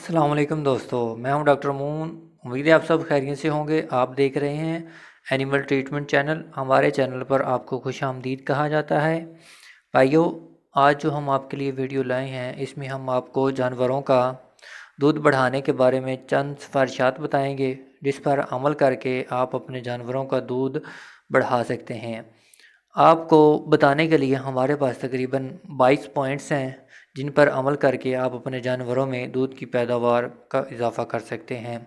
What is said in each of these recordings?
अस्सलाम वालेकुम दोस्तों, मैं हूं डॉक्टर मून। उम्मीद है आप सब खैरियत से होंगे। आप देख रहे हैं एनिमल ट्रीटमेंट चैनल। हमारे चैनल पर आपको खुशामदीद कहा जाता है। भाइयों, आज जो हम आपके लिए वीडियो लाए हैं इसमें हम आपको जानवरों का दूध बढ़ाने के बारे में चंद सिफारिशात बताएंगे, जिस पर अमल करके आप अपने जानवरों का दूध बढ़ा सकते हैं। आपको बताने के लिए हमारे पास तकरीबन 22 पॉइंट्स हैं, जिन पर अमल करके आप अपने जानवरों में दूध की पैदावार का इजाफ़ा कर सकते हैं।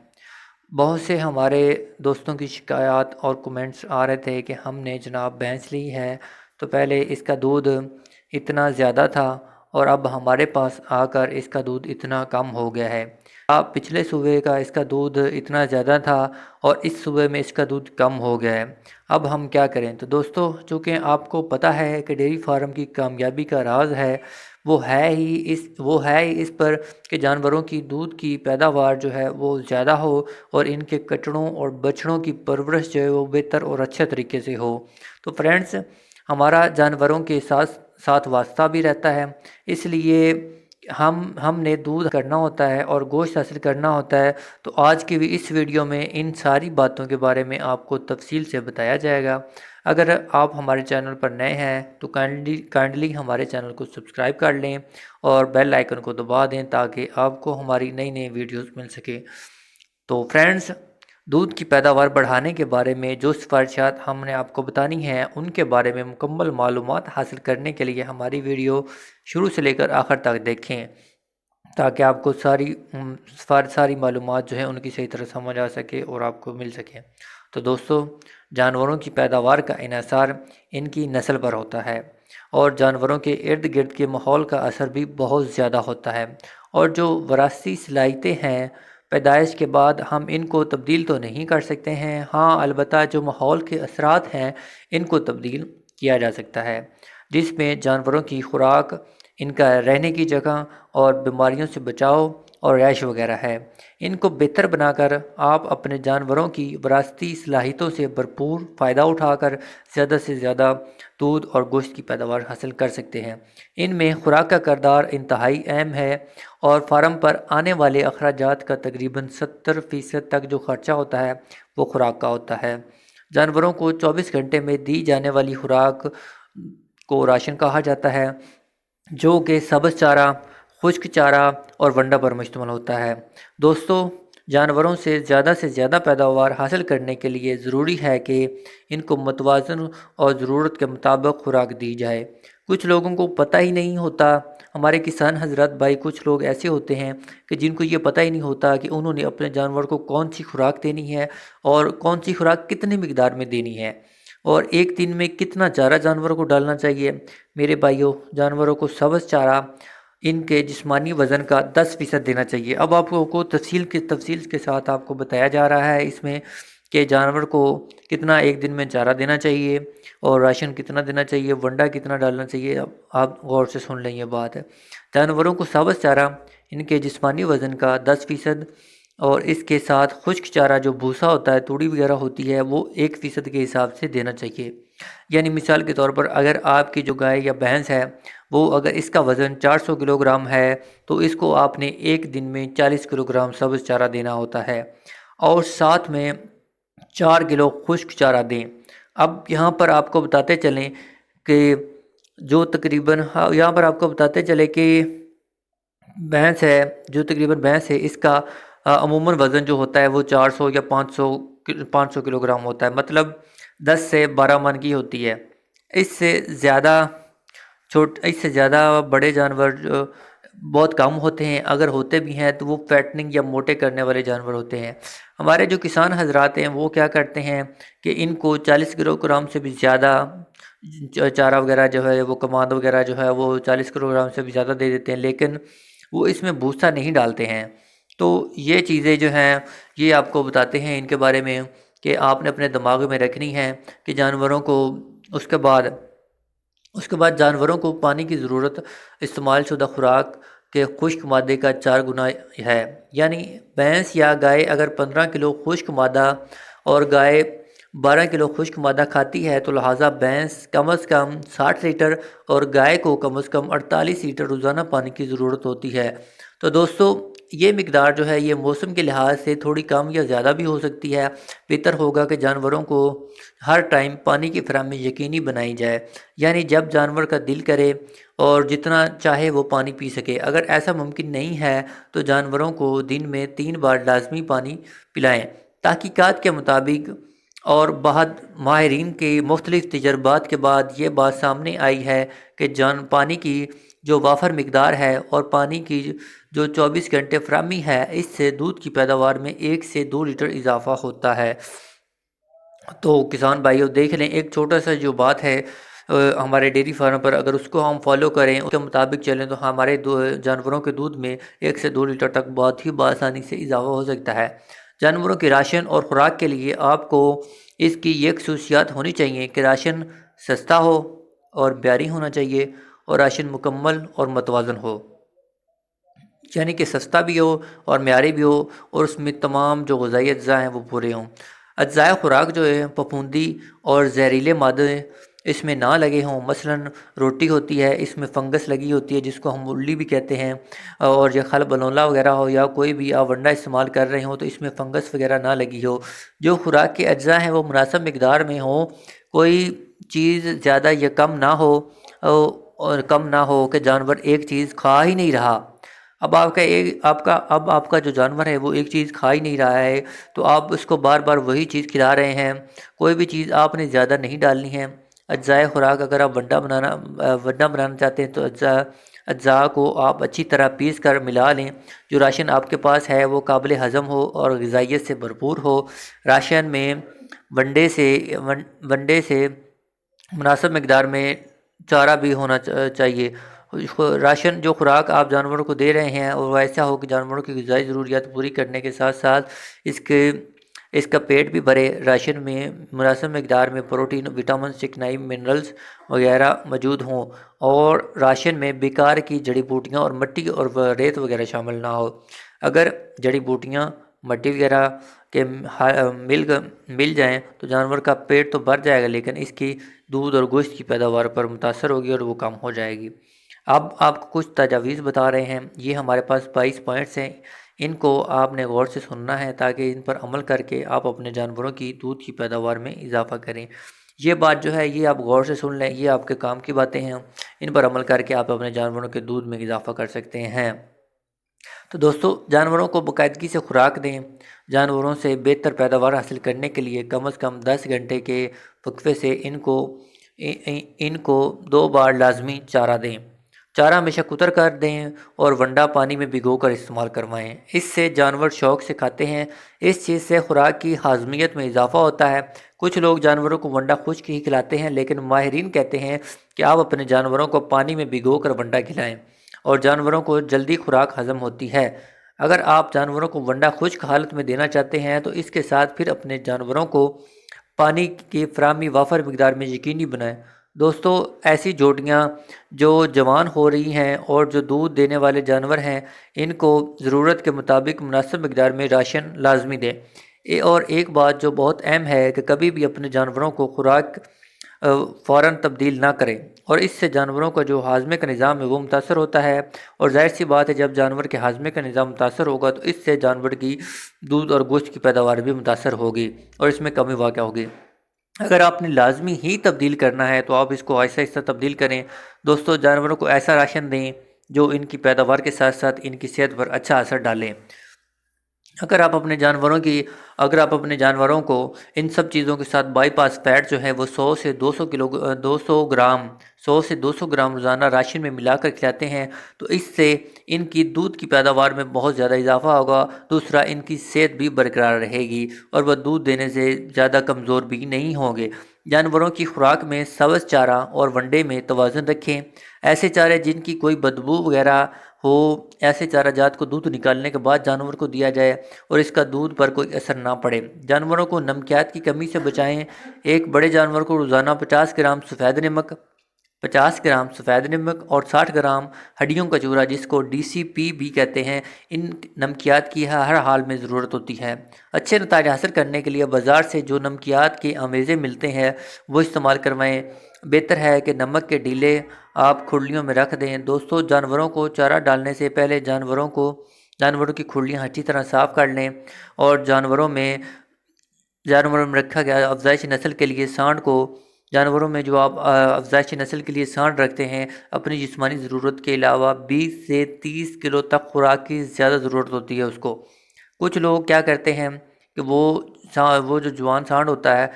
बहुत से हमारे दोस्तों की शिकायत और कमेंट्स आ रहे थे कि हमने जनाब भैंस ली है तो पहले इसका दूध इतना ज़्यादा था और अब हमारे पास आकर इसका दूध इतना कम हो गया है। आप पिछले सूबे का इसका दूध इतना ज़्यादा था और इस सूबे में इसका दूध कम हो गया है, अब हम क्या करें। तो दोस्तों, चूँकि आपको पता है कि डेयरी फार्म की कामयाबी का राज है वो है ही इस पर कि जानवरों की दूध की पैदावार जो है वो ज़्यादा हो और इनके कटड़ों और बछड़ों की परवरिश जो है वो बेहतर और अच्छे तरीके से हो। तो फ्रेंड्स, हमारा जानवरों के साथ साथ वास्ता भी रहता है, इसलिए हमने दूध करना होता है और गोश्त हासिल करना होता है। तो आज की भी इस वीडियो में इन सारी बातों के बारे में आपको तफसील से बताया जाएगा। अगर आप हमारे चैनल पर नए हैं तो काइंडली हमारे चैनल को सब्सक्राइब कर लें और बेल आइकन को दबा दें ताकि आपको हमारी नई नई वीडियोस मिल सके। तो फ्रेंड्स, दूध की पैदावार बढ़ाने के बारे में जो सिफारिशात हमने आपको बतानी हैं उनके बारे में मुकम्मल मालूमात हासिल करने के लिए हमारी वीडियो शुरू से लेकर आखिर तक देखें, ताकि आपको सारी मालूमात जो है उनकी सही तरह समझ आ सके और आपको मिल सके। तो दोस्तों, जानवरों की पैदावार का इन्हिसार इनकी नस्ल पर होता है और जानवरों के इर्द गिर्द के माहौल का असर भी बहुत ज़्यादा होता है। और जो वरासती सलाहियतें हैं, पैदाइश के बाद हम इनको तब्दील तो नहीं कर सकते हैं, हाँ अलबत्ता जो माहौल के असरात हैं इनको तब्दील किया जा सकता है, जिसमें जानवरों की खुराक, इनका रहने की जगह और बीमारियों से बचाव और रैश वगैरह है। इनको बेहतर बनाकर आप अपने जानवरों की विरासती सलाहियतों से भरपूर फ़ायदा उठाकर ज़्यादा से ज़्यादा दूध और गोश्त की पैदावार हासिल कर सकते हैं। इनमें खुराक का किरदार इंतहाई अहम है और फार्म पर आने वाले अखराजात का तकरीबन 70% तक जो खर्चा होता है वो खुराक का होता है। जानवरों को 24 घंटे में दी जाने वाली खुराक को राशन कहा जाता है, जो कि सब्ज़ चारा, खुश्क चारा और वंडा पर मुश्तमिल होता है। दोस्तों, जानवरों से ज़्यादा पैदावार हासिल करने के लिए ज़रूरी है कि इनको मतवाज़न और ज़रूरत के मुताबिक खुराक दी जाए। कुछ लोगों को पता ही नहीं होता, हमारे किसान हजरत भाई कुछ लोग ऐसे होते हैं कि जिनको ये पता ही नहीं होता कि उन्होंने अपने जानवर को कौन सी खुराक देनी है और कौन सी खुराक कितनी मिकदार में देनी है और एक दिन में कितना चारा जानवरों को डालना चाहिए। मेरे भाइयों, जानवरों को सब्ज़ चारा इनके जिस्मानी वज़न का 10% देना चाहिए। अब आपको तफसील के साथ आपको बताया जा रहा है इसमें कि जानवर को कितना एक दिन में चारा देना चाहिए और राशन कितना देना चाहिए, वंडा कितना डालना चाहिए। अब आप गौर से सुन लें, ये बात है। जानवरों को सब्ज़ चारा इनके जिस्मानी वज़न का 10% और इसके साथ खुश्क चारा जो भूसा होता है, तूड़ी वगैरह होती है, वो 1% के हिसाब से देना चाहिए। यानी मिसाल के तौर पर अगर आपकी जो गाय या भैंस है वो अगर इसका वज़न 400 किलोग्राम है तो इसको आपने एक दिन में 40 किलोग्राम सब्ज़ चारा देना होता है और साथ में 4 किलो खुश्क चारा दें। अब यहाँ पर आपको बताते चलें कि यहाँ पर आपको बताते चले कि भैंस है इसका अमूमन वज़न जो होता है वो 400 या 500 किलोग्राम होता है, मतलब 10 से 12 मन की होती है। इससे ज़्यादा बड़े जानवर बहुत कम होते हैं, अगर होते भी हैं तो वो फैटनिंग या मोटे करने वाले जानवर होते हैं। हमारे जो किसान हजरात हैं वो क्या करते हैं कि इनको 40 किलोग्राम से भी ज़्यादा चारा वगैरह जो है, वो कमांद वगैरह जो है वो 40 किलोग्राम से भी ज़्यादा दे देते हैं, लेकिन वो इसमें भूसा नहीं डालते हैं। तो ये चीज़ें जो हैं ये आपको बताते हैं इनके बारे में कि आपने अपने दिमाग में रखनी है कि जानवरों को उसके बाद जानवरों को पानी की ज़रूरत इस्तेमाल शुदा खुराक के खुश्क मादे का 4 गुना है। यानी भैंस या गाय अगर 15 किलो खुश्क मादा और गाय 12 किलो खुश्क मादा खाती है तो लिहाजा भैंस कम से कम 60 लीटर और गाय को कम से कम 48 लीटर रोज़ाना पानी की ज़रूरत होती है। तो दोस्तों, یہ مقدار جو ہے یہ موسم کے لحاظ سے تھوڑی کم یا زیادہ بھی ہو سکتی ہے۔ بہتر ہوگا کہ جانوروں کو ہر ٹائم پانی کی فراہمی یقینی بنائی جائے، یعنی جب جانور کا دل کرے اور جتنا چاہے وہ پانی پی سکے۔ اگر ایسا ممکن نہیں ہے تو جانوروں کو دن میں 3 بار لازمی پانی پلائیں۔ تحقیقات کے مطابق اور بعض ماہرین کے مختلف تجربات کے بعد یہ بات سامنے آئی ہے کہ پانی کی جو وافر مقدار ہے اور پانی کی جو 24 گھنٹے فراہمی ہے، اس سے دودھ کی پیداوار میں 1 سے 2 لیٹر اضافہ ہوتا ہے۔ تو کسان بھائیوں دیکھ لیں، ایک چھوٹا سا جو بات ہے ہمارے ڈیری فارم پر، اگر اس کو ہم فالو کریں، اس کے مطابق چلیں، تو ہمارے جانوروں کے دودھ میں 1 سے 2 لیٹر تک بہت ہی بآسانی سے اضافہ ہو سکتا ہے۔ جانوروں کے راشن اور خوراک کے لیے آپ کو اس کی یہ خصوصیات ہونی چاہیے کہ راشن سستا ہو اور معیاری ہونا چاہیے، اور راشن مکمل اور متوازن ہو، یعنی کہ سستا بھی ہو اور معیاری بھی ہو، اور اس میں تمام جو غذائی اجزاء ہیں وہ پورے ہوں۔ اجزائے خوراک جو ہے پھپھوندی اور زہریلے مادے اس میں نہ لگے ہوں، مثلاً روٹی ہوتی ہے، اس میں فنگس لگی ہوتی ہے جس کو ہم اللی بھی کہتے ہیں، اور یہ خل بلولا وغیرہ ہو، یا کوئی بھی آپ ونڈا استعمال کر رہے ہوں تو اس میں فنگس وغیرہ نہ لگی ہو۔ جو خوراک کے اجزاء ہیں وہ مناسب مقدار میں ہوں، کوئی چیز زیادہ یا کم نہ ہو، اور کم نہ ہو کہ جانور ایک چیز کھا ہی نہیں رہا۔ اب آپ کا جو جانور ہے وہ ایک چیز کھا ہی نہیں رہا ہے، تو آپ اس کو بار بار وہی چیز کھلا رہے ہیں۔ کوئی بھی چیز آپ نے زیادہ نہیں ڈالنی ہے۔ اجزائے خوراک اگر آپ ونڈا بنانا چاہتے ہیں تو اجزاء کو آپ اچھی طرح پیس کر ملا لیں۔ جو راشن آپ کے پاس ہے وہ قابل ہضم ہو اور غذائیت سے بھرپور ہو۔ راشن میں ونڈے سے مناسب مقدار میں چارہ بھی ہونا چاہیے۔ راشن جو خوراک آپ جانوروں کو دے رہے ہیں اور وہ ایسا ہو کہ جانوروں کی غذائی ضروریات پوری کرنے کے ساتھ ساتھ اس کا پیٹ بھی بھرے۔ راشن میں مناسب مقدار میں پروٹین، وٹامن، چکنائی، منرلز وغیرہ موجود ہوں، اور راشن میں بیکار کی جڑی بوٹیاں اور مٹی اور ریت وغیرہ شامل نہ ہو۔ اگر جڑی بوٹیاں، مٹی وغیرہ کے مل جائیں تو جانور کا پیٹ تو بھر جائے گا، لیکن اس کی دودھ اور گوشت کی پیداوار پر متاثر ہوگی اور وہ کم ہو جائے گی۔ اب آپ کو کچھ تجاویز بتا رہے ہیں، یہ ہمارے پاس 22 پوائنٹس ہیں، ان کو آپ نے غور سے سننا ہے تاکہ ان پر عمل کر کے آپ اپنے جانوروں کی دودھ کی پیداوار میں اضافہ کریں۔ یہ بات جو ہے یہ آپ غور سے سن لیں، یہ آپ کے کام کی باتیں ہیں، ان پر عمل کر کے آپ اپنے جانوروں کے دودھ میں اضافہ کر سکتے ہیں۔ تو دوستو، جانوروں کو باقاعدگی سے خوراک دیں۔ جانوروں سے بہتر پیداوار حاصل کرنے کے لیے کم از کم 10 گھنٹے کے وقفے سے ان کو 2 بار لازمی چارہ دیں۔ چارہ ہمیشہ کتر کر دیں اور ونڈا پانی میں بھگو کر استعمال کروائیں، اس سے جانور شوق سے کھاتے ہیں۔ اس چیز سے خوراک کی ہاضمیت میں اضافہ ہوتا ہے۔ کچھ لوگ جانوروں کو ونڈا خشک ہی کھلاتے ہیں، لیکن ماہرین کہتے ہیں کہ آپ اپنے جانوروں کو پانی میں بھگو کر ونڈا کھلائیں اور جانوروں کو جلدی خوراک ہضم ہوتی ہے۔ اگر آپ جانوروں کو ونڈا خشک حالت میں دینا چاہتے ہیں تو اس کے ساتھ پھر اپنے جانوروں کو پانی کی فراہمی وافر مقدار میں یقینی بنائیں۔ دوستو، ایسی جوڑیاں جو جوان ہو رہی ہیں اور جو دودھ دینے والے جانور ہیں، ان کو ضرورت کے مطابق مناسب مقدار میں راشن لازمی دیں۔ اور ایک بات جو بہت اہم ہے کہ کبھی بھی اپنے جانوروں کو خوراک فوراً تبدیل نہ کریں، اور اس سے جانوروں کا جو ہاضمے کا نظام ہے وہ متاثر ہوتا ہے، اور ظاہر سی بات ہے جب جانور کے ہاضمے کا نظام متاثر ہوگا تو اس سے جانور کی دودھ اور گوشت کی پیداوار بھی متاثر ہوگی اور اس میں کمی واقع ہوگی۔ اگر آپ نے لازمی ہی تبدیل کرنا ہے تو آپ اس کو آہستہ آہستہ تبدیل کریں۔ دوستو، جانوروں کو ایسا راشن دیں جو ان کی پیداوار کے ساتھ ساتھ ان کی صحت پر اچھا اثر ڈالیں۔ اگر آپ اپنے جانوروں کو ان سب چیزوں کے ساتھ بائی پاس فیٹ جو ہے وہ 100 سے 200 گرام روزانہ راشن میں ملا کر کھلاتے ہیں تو اس سے ان کی دودھ کی پیداوار میں بہت زیادہ اضافہ ہوگا۔ دوسرا، ان کی صحت بھی برقرار رہے گی اور وہ دودھ دینے سے زیادہ کمزور بھی نہیں ہوں گے۔ جانوروں کی خوراک میں سبز چارہ اور ونڈے میں توازن رکھیں۔ ایسے چارے جن کی کوئی بدبو وغیرہ ہو، ایسے چارہ جات کو دودھ نکالنے کے بعد جانور کو دیا جائے اور اس کا دودھ پر کوئی اثر نہ پڑے۔ جانوروں کو نمکیات کی کمی سے بچائیں۔ ایک بڑے جانور کو روزانہ 50 گرام سفید نمک اور 60 گرام ہڈیوں کا چورا، جس کو DCP بھی کہتے ہیں، ان نمکیات کی ہر حال میں ضرورت ہوتی ہے۔ اچھے نتائج حاصل کرنے کے لیے بازار سے جو نمکیات کے آمیزے ملتے ہیں وہ استعمال کروائیں۔ بہتر ہے کہ نمک کے ڈیلے آپ کھرلیوں میں رکھ دیں۔ دوستو، جانوروں کو چارہ ڈالنے سے پہلے जानवरों की खुरलियाँ अच्छी तरह साफ़ कर लें। और जानवरों में रखा गया अफज़ाइशी नस्ल के लिए सांड को, जानवरों में जो आप अफज़ाइशी नस्ल के लिए सांड रखते हैं, अपनी जिस्मानी ज़रूरत के अलावा 20 से 30 किलो तक खुराक की ज़्यादा ज़रूरत होती है उसको। कुछ लोग क्या करते हैं कि वो जो जवान सांड होता है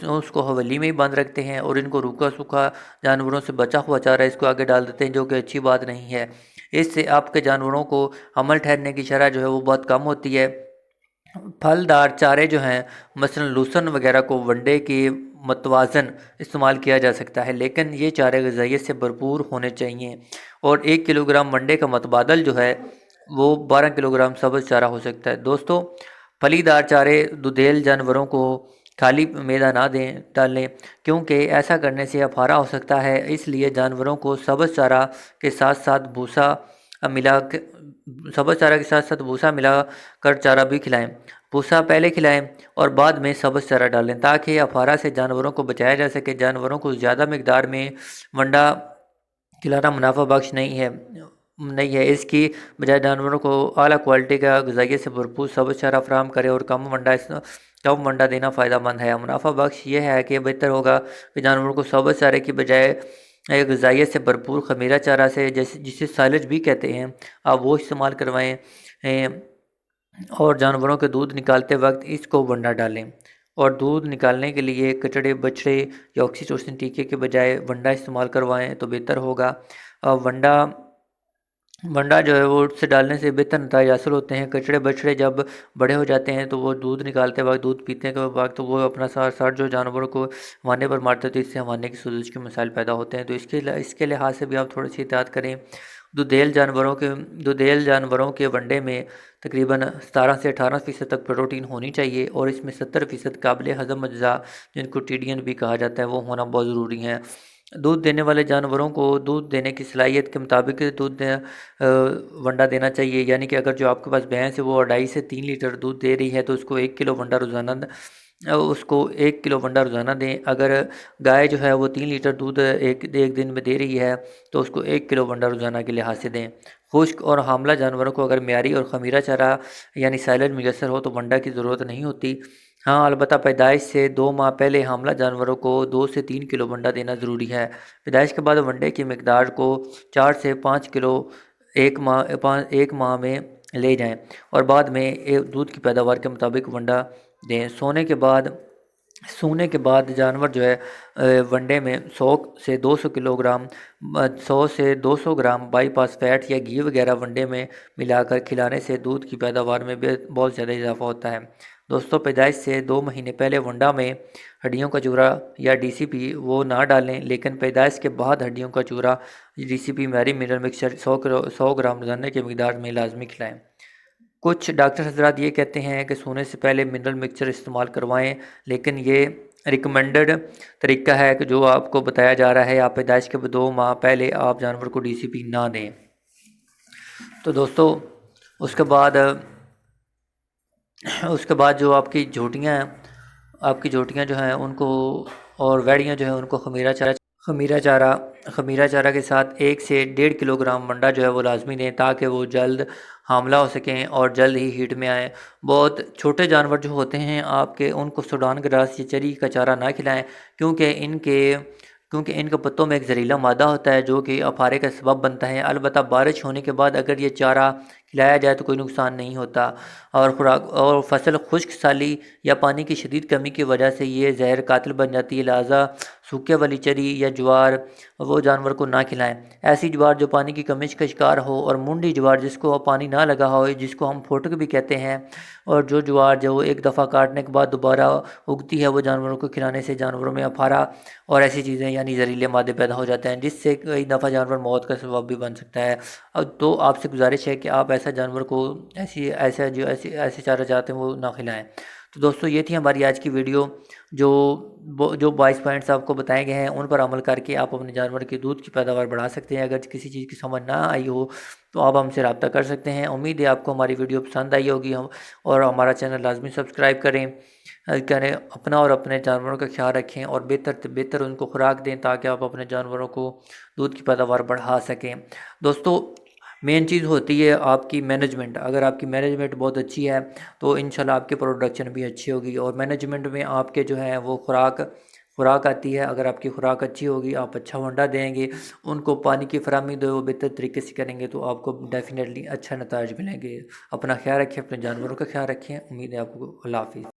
उसको हवेली में ही बंद रखते हैं और इनको रूखा सूखा जानवरों से बचा हुआ चारा इसको आगे डाल देते हैं, जो कि अच्छी बात नहीं है। इससे आपके जानवरों को हमल ठहरने की शरह जो है वो बहुत कम होती है। फलदार चारे जो हैं मसलन लूसन वगैरह को वनडे के मतवाजन इस्तेमाल किया जा सकता है, लेकिन ये चारे ग़िज़ाइयत से भरपूर होने चाहिए। और 1 किलोग्राम वनडे का मतबादल जो है वो 12 किलोग्राम सब्ज़ चारा हो सकता है। दोस्तों, फलीदार चारे दुधेल जानवरों को खाली मैदा ना दें डालें, क्योंकि ऐसा करने से अफारा हो सकता है। इसलिए जानवरों को सब्ज़ चारा के साथ साथ भूसा मिला सब्ज़ चारा के साथ साथ भूसा मिला कर चारा भी खिलाएं। भूसा पहले खिलाएं और बाद में सब्ज़ चारा डालें, ताकि अफारा से जानवरों को बचाया जा सके। जानवरों को ज़्यादा मिकदार में वंडा खिलाना मुनाफा बख्श नहीं है। इसकी बजाय जानवरों को आला क्वालिटी का ग़िज़ाइयत से भरपूर सब्ज़ चारा फराहम करें और कम वंडा देना फ़ायदेमंद है। मुनाफा बख्श ये है कि बेहतर होगा कि जानवरों को सब्ज़ चारे की बजाय ग़िज़ाइयत से भरपूर खमीरा चारा से, जिसे साइलेज भी कहते हैं, आप वो इस्तेमाल करवाएं। और जानवरों के दूध निकालते वक्त इसको वंडा डालें। और दूध निकालने के लिए कचड़े बछड़े या ऑक्सीटोसिन टीके के बजाय वंडा इस्तेमाल करवाएं तो बेहतर होगा। वंडा जो है वो उससे डालने से बेहतर नतीजे हासिल होते हैं। कचड़े बछड़े जब बड़े हो जाते हैं तो वो दूध निकालते वक्त, दूध पीते के वक्त, तो वो अपना सार जो जानवरों को हवाने पर मारते हैं, तो इससे हवाने की सूजश के मसाइल पैदा होते हैं। तो इसके लिहाज से भी आप थोड़ी सी एहतियात करें। दुधेल जानवरों के वंडे में तकरीबन 17 से 18% तक प्रोटीन होनी चाहिए और इसमें 70% काबिल हज़म अज्जा, जिनको टीडियन भी कहा जाता है, वो होना बहुत ज़रूरी है। दूध देने वाले जानवरों को दूध देने की सलाहियत के मुताबिक वंडा देना चाहिए। यानी कि अगर जो आपके पास भैंस है वो 2.5 से 3 लीटर दूध दे रही है तो उसको 1 किलो वंडा रोज़ाना दें। अगर गाय जो है वो 3 लीटर दूध एक दिन में दे रही है तो उसको 1 किलो वंडा रोज़ाना के लिहाज से दें। खुश्क और हामला जानवरों को अगर म्यारी और खमीरा चारा यानी साइलेज मैसर हो तो वंडा की ज़रूरत नहीं होती। हाँ, अलबत्ता पैदाइश से 2 माह पहले हामला जानवरों को 2 से 3 किलो वंडा देना ज़रूरी है। पैदाइश के बाद वंडे की मिकदार को 4 से 5 किलो एक माह में ले जाएं और बाद में दूध की पैदावार के मुताबिक वंडा दें। सोने के बाद जानवर जो है वनडे में 100 से 200 ग्राम बाईपास फैट या घी वगैरह वनडे में मिलाकर खिलाने से दूध की पैदावार में बहुत ज़्यादा इजाफा होता है। दोस्तों, पैदाइश से 2 महीने पहले वंडा में हड्डियों का चूरा या डीसीपी वो ना डालें, लेकिन पैदाइश के बाद हड्डियों का चूरा डीसीपी मैरी मिनरल मिक्सचर 100 ग्राम रोज़ाना की मिकदार में लाजमी खिलाएं। कुछ डॉक्टर हजरात ये कहते हैं कि सोने से पहले मिनरल मिक्सचर इस्तेमाल करवाएं, लेकिन ये रिकमेंडेड तरीका है कि जो आपको बताया जा रहा है, आप पैदाइश के 2 माह पहले आप जानवर को डीसीपी ना दें। तो दोस्तों, उसके बाद जो आपकी झोटियाँ जो हैं उनको और वैड़ियाँ जो हैं उनको खमीरा चारा के साथ 1 से 1.5 किलोग्राम वंडा जो है वो लाजमी दें, ताकि वो जल्द हामला हो सकें और जल्द ही हीट में आएँ। बहुत छोटे जानवर जो होते हैं आपके, उनको सूडान ग्रास या चरी का चारा ना खिलाएं, क्योंकि इनके पत्तों में एक जहरीला मादा होता है जो कि अफारे का सबब बनता है। अलबत्ता बारिश होने के बाद अगर ये चारा खिलाया जाए तो कोई नुकसान नहीं होता। और फसल खुश्क साली या पानी की शदीद कमी की वजह से ये जहर कातिल बन जाती है। लिहाजा सूखे वाली चरी या ज्वार वो जानवर को ना खिलाएं। ऐसी ज्वार जो पानी की कमी का शिकार हो और मुंडी ज्वार जिसको पानी ना लगा हो, जिसको हम फोटक भी कहते हैं, और जो ज्वार जो एक दफ़ा काटने के बाद दोबारा उगती है, वो जानवरों को खिलाने से जानवरों में अफारा और ऐसी चीज़ें यानी जहरीले मादे पैदा हो जाते हैं, जिससे कई दफ़ा जानवर मौत का सबब भी बन सकता है। अब तो आपसे गुजारिश है कि आप ऐसा जानवर को ऐसे चारा चाहते हैं वो ना खिलाएं। तो दोस्तों, ये थी हमारी आज की वीडियो। जो 22 पॉइंट्स आपको बताए गए हैं उन पर अमल करके आप अपने जानवर के दूध की पैदावार बढ़ा सकते हैं। अगर किसी चीज़ की समझ ना आई हो तो आप हमसे रब्ता कर सकते हैं। उम्मीद है आपको हमारी वीडियो पसंद आई होगी। और हमारा चैनल लाजमी सब्सक्राइब करें अपना और अपने जानवरों का ख्याल रखें और बेहतर से बेहतर उनको खुराक दें, ताकि आप अपने जानवरों को दूध की पैदावार बढ़ा सकें। दोस्तों, مین چیز ہوتی ہے آپ کی مینجمنٹ. اگر آپ کی مینجمنٹ بہت اچھی ہے تو انشاءاللہ آپ کی پروڈکشن بھی اچھی ہوگی. اور مینجمنٹ میں آپ کے جو ہیں وہ خوراک آتی ہے. اگر آپ کی خوراک اچھی ہوگی، آپ اچھا ونڈا دیں گے، ان کو پانی کی فراہمی دو بہتر طریقے سے کریں گے تو آپ کو ڈیفینیٹلی اچھا نتائج ملیں گے. اپنا خیال رکھیں، اپنے جانوروں کا خیال رکھیں. امید ہے آپ کو. اللہ حافظ.